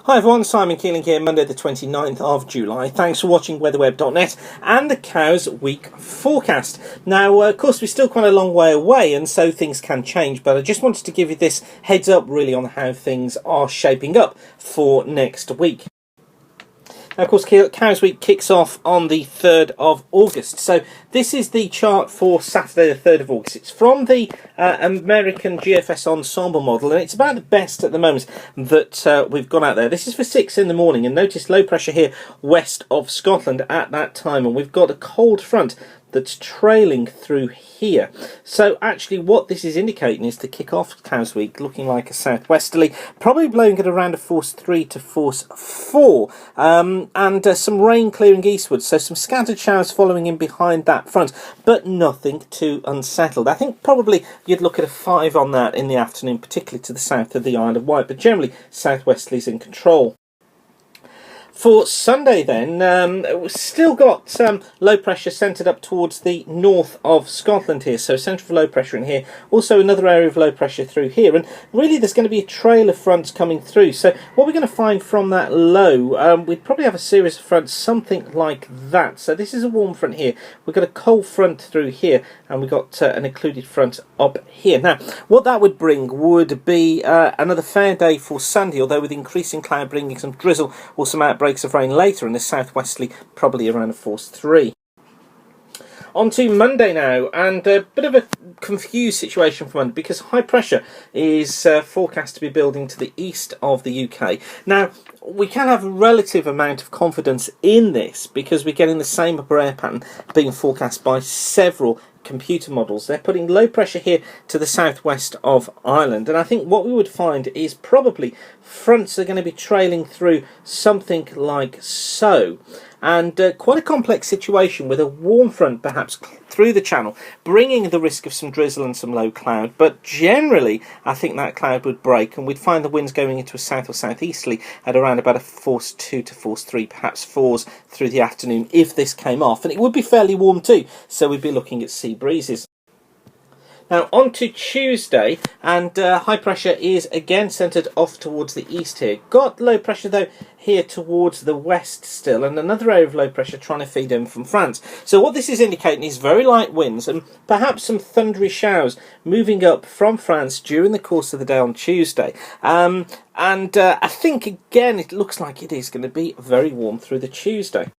Hi everyone, Simon Keeling here, Monday the 29th of July. Thanks for watching weatherweb.net and the Cows Week Forecast. Now, of course, we're still quite a long way away and so things can change, but I just wanted to give you this heads up really on how things are shaping up for next week. Now, of course, Cows Week kicks off on the 3rd of August. So this is the chart for Saturday the 3rd of August. It's from the American GFS Ensemble model, and it's about the best at the moment that we've got out there. This is for 6 in the morning, and notice low pressure here west of Scotland at that time, and we've got a cold front that's trailing through here. So actually what this is indicating is to kick off Cows Week looking like a southwesterly, probably blowing at around a force 3 to force 4, and some rain clearing eastwards, so some scattered showers following in behind that front, but nothing too unsettled. I think probably you'd look at a 5 on that in the afternoon, particularly to the south of the Isle of Wight, but generally southwesterlies in control. For Sunday then, we've still got low pressure centred up towards the north of Scotland here, so centre of low pressure in here, also another area of low pressure through here, and really there's going to be a trail of fronts coming through. So what we're going to find from that low, we'd probably have a series of fronts something like that. So this is a warm front here, we've got a cold front through here, and we've got an included front up here. Now what that would bring would be another fair day for Sunday, although with increasing cloud bringing some drizzle or some outbreaks of rain later, in the southwesterly probably around a force 3. On to Monday now, and a bit of a confused situation for Monday because high pressure is forecast to be building to the east of the UK. Now we can have a relative amount of confidence in this because we're getting the same upper air pattern being forecast by several computer models. They're putting low pressure here to the southwest of Ireland, and I think what we would find is probably fronts are going to be trailing through something like so, and quite a complex situation with a warm front perhaps through the channel, bringing the risk of some drizzle and some low cloud, but generally I think that cloud would break and we'd find the winds going into a south or southeasterly at around about a force 2 to force 3, perhaps 4s through the afternoon if this came off, and it would be fairly warm too, so we'd be looking at sea breezes. Now on to Tuesday, and high pressure is again centred off towards the east here. Got low pressure though here towards the west still, and another area of low pressure trying to feed in from France. So what this is indicating is very light winds and perhaps some thundery showers moving up from France during the course of the day on Tuesday. And I think again it looks like it is going to be very warm through the Tuesday.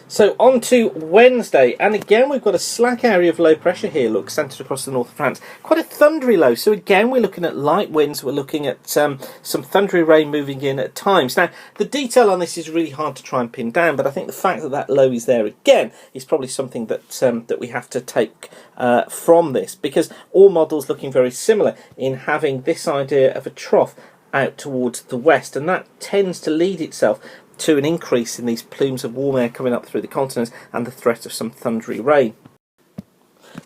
So on to Wednesday, and again we've got a slack area of low pressure here, look, centred across the north of France. Quite a thundery low, so again we're looking at light winds, we're looking at some thundery rain moving in at times. Now the detail on this is really hard to try and pin down, but I think the fact that that low is there again is probably something that that we have to take from this, because all models looking very similar in having this idea of a trough out towards the west, and that tends to lead itself to an increase in these plumes of warm air coming up through the continent and the threat of some thundery rain.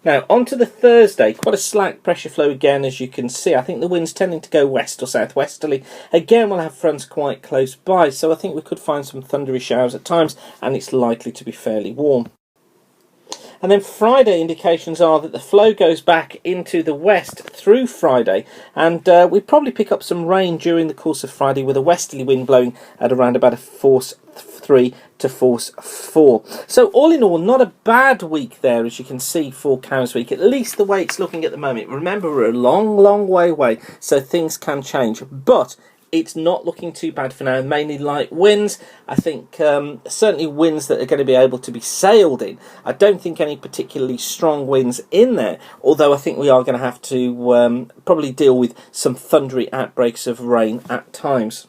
Now on to the Thursday, quite a slack pressure flow again, as you can see. I think the wind's tending to go west or southwesterly. Again we'll have fronts quite close by, so I think we could find some thundery showers at times, and it's likely to be fairly warm. And then Friday, indications are that the flow goes back into the west through Friday, and we probably pick up some rain during the course of Friday with a westerly wind blowing at around about a force 3 to force 4. So all in all, not a bad week there, as you can see, for Cows Week, at least the way it's looking at the moment. Remember, we're a long way away, so things can change, but it's not looking too bad for now. Mainly light winds. I think certainly winds that are going to be able to be sailed in. I don't think any particularly strong winds in there, although I think we are going to have to probably deal with some thundery outbreaks of rain at times.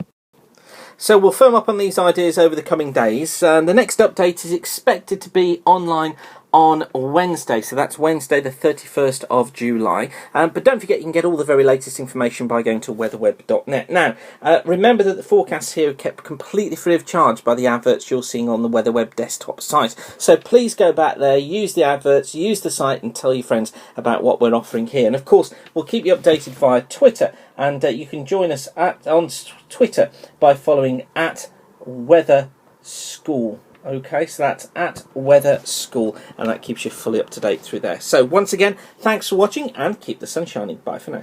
So we'll firm up on these ideas over the coming days. The next update is expected to be online on Wednesday, so that's Wednesday the 31st of July, but don't forget you can get all the very latest information by going to weatherweb.net. Now remember that the forecasts here are kept completely free of charge by the adverts you're seeing on the WeatherWeb desktop site, so please go back there, use the adverts, use the site, and tell your friends about what we're offering here. And of course we'll keep you updated via Twitter, and you can join us on Twitter by following @WeatherSchool. Okay, so that's @Weather School, and that keeps you fully up to date through there. So once again, thanks for watching and keep the sun shining. Bye for now.